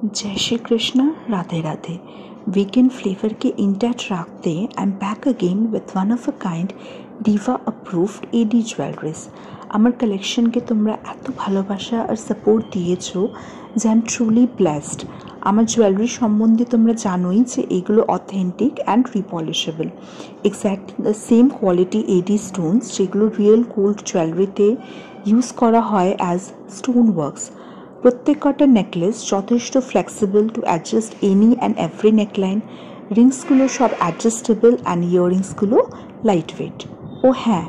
जय Shri Krishna, Radhe Radhe. Weekend flavour के intact रखते I am back again with one of a kind diva approved AD jewelleries. আমার কালেকশনকে তোমরা এত ভালোবাসা আর সাপোর্ট দিয়েছো যে আই এম ট্রুলি ব্লেসড। আমার জুয়েলারি সম্বন্ধে তোমরা জানোই যে এগুলো authentic and repolishable, exact the same quality AD stones যেগুলো রিয়েল গোল্ড জুয়েলারিতে ইউজ করা হয় অ্যাজ স্টোন ওয়ার্কস। প্রত্যেক কটা নেকলেস যথেষ্ট flexible to adjust any and every neckline. রিংসগুলো সব অ্যাডজাস্টেবল অ্যান্ড ইয়াররিংসগুলো লাইট ওয়েট। ও হ্যাঁ,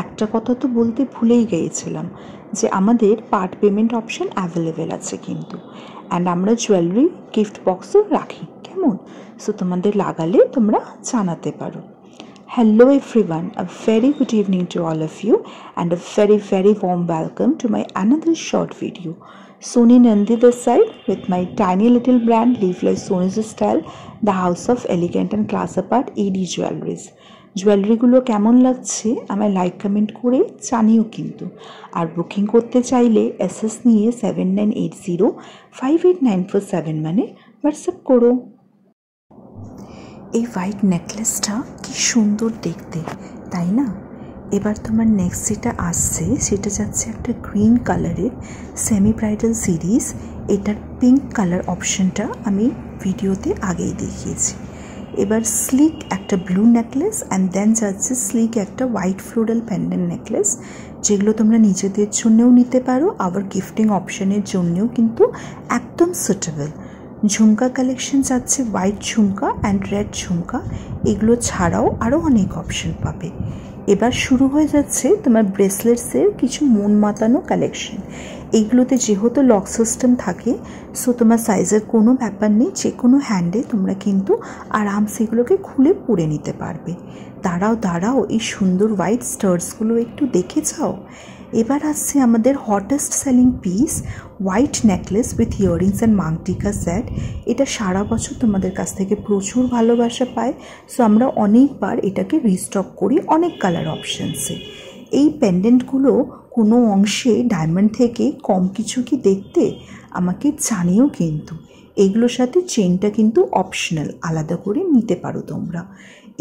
একটা কথা তো বলতে ভুলেই গিয়েছিলাম যে আমাদের পার্ট পেমেন্ট অপশন অ্যাভেলেবেল আছে কিন্তু, অ্যান্ড আমরা জুয়েলারি গিফট বক্সও রাখি, কেমন? সো তোমাদের লাগালে তোমরা জানাতে পারো। Hello everyone, a very good evening to all of you and a very warm welcome to my another short video. Soni Nandi this side with my tiny little brand Live Life Soni's Style, the house of elegant and class apart AD jewelries. জুয়েলারিগুলো কেমন লাগছে আমায় like comment করে জানিও কিন্তু। আর booking করতে চাইলে SS নিয়ে 7980589447 মানে হোয়াটসঅ্যাপ করো। এই হোয়াইট নেকলেসটা কি সুন্দর দেখতে, তাই না? এবার তোমার নেক্সট যেটা আসছে সেটা যাচ্ছে একটা গ্রিন কালারের সেমি ব্রাইডাল সিরিজ। এটার পিঙ্ক কালার অপশনটা আমি ভিডিওতে আগেই দেখিয়েছি। এবার স্লিক একটা ব্লু নেকলেস অ্যান্ড দেন যাচ্ছে স্লিক একটা হোয়াইট ফ্লোরাল প্যান্ডেন্ট নেকলেস, যেগুলো তোমরা নিজেদের জন্যও নিতে পারো, আবার গিফটিং অপশনের জন্যও কিন্তু একদম সুটেবল। ঝুমকা কালেকশন যাচ্ছে হোয়াইট ঝুমকা অ্যান্ড রেড ঝুমকা, এগুলো ছাড়াও আরও অনেক অপশন পাবে। এবার শুরু হয়ে যাচ্ছে তোমার ব্রেসলেটসের কিছু মন মাতানো কালেকশন। এইগুলোতে যেহেতু লক সিস্টেম থাকে, সো তোমার সাইজের কোনো ব্যাপার নেই, যে কোনো হ্যান্ডে তোমরা কিন্তু আরামসে এগুলোকে খুলে পরে নিতে পারবে। দাঁড়াও এই সুন্দর হোয়াইট স্টার্সগুলো একটু দেখে যাও। এবার আসছে আমাদের hottest selling piece, white necklace with earrings and maangtikka set. এটা সারা বছর তোমাদের কাছ থেকে প্রচুর ভালোবাসা পায়, সো আমরা অনেকবার এটাকে রিস্টক করি অনেক কালার অপশানসে। এই পেন্ডেন্টগুলো কোনো অংশে ডায়মন্ড থেকে কম কিছু কি দেখতে আমাকে জানিও কিন্তু। এগুলোর সাথে চেনটা কিন্তু অপশনাল, আলাদা করে নিতে পারো তোমরা।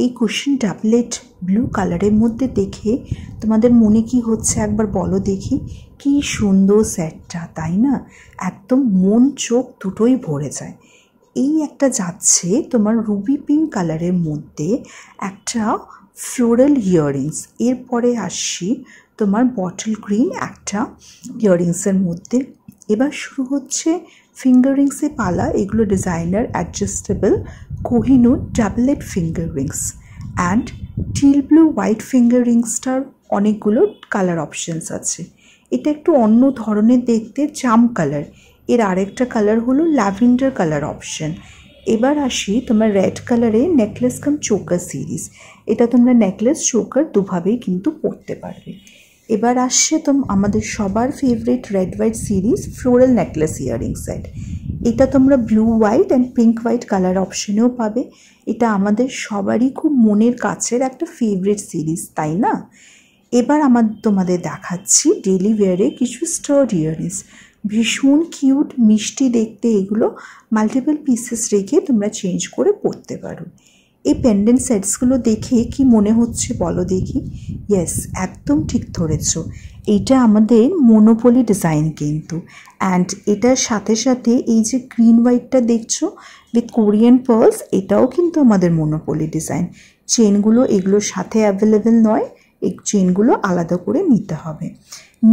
এই কুশন ডাবলেট ব্লু কালারের মধ্যে দেখে তোমাদের মনে কি হচ্ছে একবার বলো দেখি। কি সুন্দর সেটটা, তাই না? একদম মন চোখ দুটোই ভরে যায়। এই একটা যাচ্ছে তোমার রুবি পিঙ্ক কালারের মধ্যে একটা ফ্লোরাল ইয়াররিংস। এরপরে আসছি তোমার বটল গ্রিন একটা ইয়াররিংসের মধ্যে। এবার শুরু হচ্ছে ফিঙ্গার রিংসে পালা। এগুলো designer adjustable Kohinoor doublet finger rings and teal blue white finger রিংসটার অনেকগুলো কালার অপশানস আছে। এটা একটু অন্য ধরনের দেখতে, জাম কালার। এর আরেকটা কালার হলো ল্যাভেন্ডার কালার অপশান। এবার আসি তোমার রেড কালারে নেকলেস কাম চোকার সিরিজ। এটা তোমরা নেকলেস চোকার দুভাবেই কিন্তু পরতে পারবে। এবার আসছে আমাদের সবার favourite red white series floral necklace earring set. এটা তোমরা blue white and pink white colour অপশনেও পাবে। এটা আমাদের সবারই খুব মনের কাছের একটা ফেভারিট সিরিজ, তাই না? এবার তোমাদের দেখাচ্ছি ডেলি ওয়্যারে কিছু স্টাড ইয়াররিংস। ভীষণ কিউট মিষ্টি দেখতে, এগুলো মাল্টিপল পিসেস রেখে তোমরা চেঞ্জ করে পরতে পারো। এই পেন্ডেন্ট সেটসগুলো দেখে কি মনে হচ্ছে বলো দেখি? ইয়েস, একদম ঠিক ধরেছ, এইটা আমাদের মনোপলি ডিজাইন কিন্তু। অ্যান্ড এটার সাথে সাথে এই যে গ্রিন হোয়াইটটা দেখছো উইথ কোরিয়ান পার্লস, এটাও কিন্তু আমাদের মনোপলি ডিজাইন। চেনগুলো এগুলোর সাথে অ্যাভেলেবেল নয়, এই চেনগুলো আলাদা করে নিতে হবে।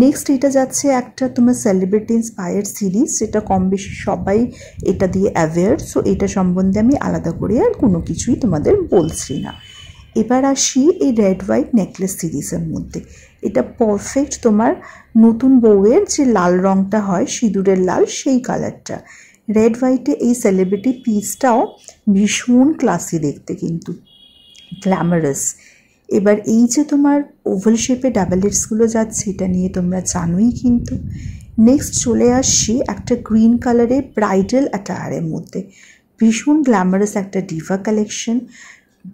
নেক্সট এটা যাচ্ছে একটা তোমার সেলিব্রিটি ইন্সপায়ার্ড সিরিজ, যেটা কম বেশি সবাই এটা দিয়ে অ্যাওয়্যার, সো এটা সম্বন্ধে আমি আলাদা করে আর কোনো কিছুই তোমাদের বলছি না। এবার আসি এই রেড হোয়াইট নেকলেস সিরিজের মধ্যে। এটা পারফেক্ট তোমার নতুন বউয়ের যে লাল রঙটা হয়, সিঁদুরের লাল, সেই কালারটা। রেড হোয়াইটে এই সেলিব্রিটি পিসটাও ভীষণ ক্লাসি দেখতে কিন্তু, গ্ল্যামারাস। এবার এই যে তোমার ওভাল শেপে ডাবলেটসগুলো যাচ্ছে, এটা নিয়ে তোমরা জানোই কিন্তু। নেক্সট চলে আসছি একটা গ্রিন কালারের ব্রাইডাল অ্যাটায়ারের মধ্যে। ভীষণ গ্ল্যামারাস একটা ডিভা কালেকশন।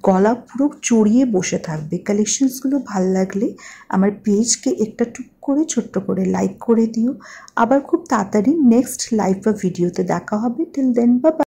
গলা পুরো চড়িয়ে বসে থাকবে। কালেকশনসগুলো ভাল লাগলে আমার পেজকে একটা টুক করে ছোট্ট করে লাইক করে দিও। আবার খুব তাড়াতাড়ি নেক্সট লাইভ বা ভিডিওতে দেখা হবে। Till then by.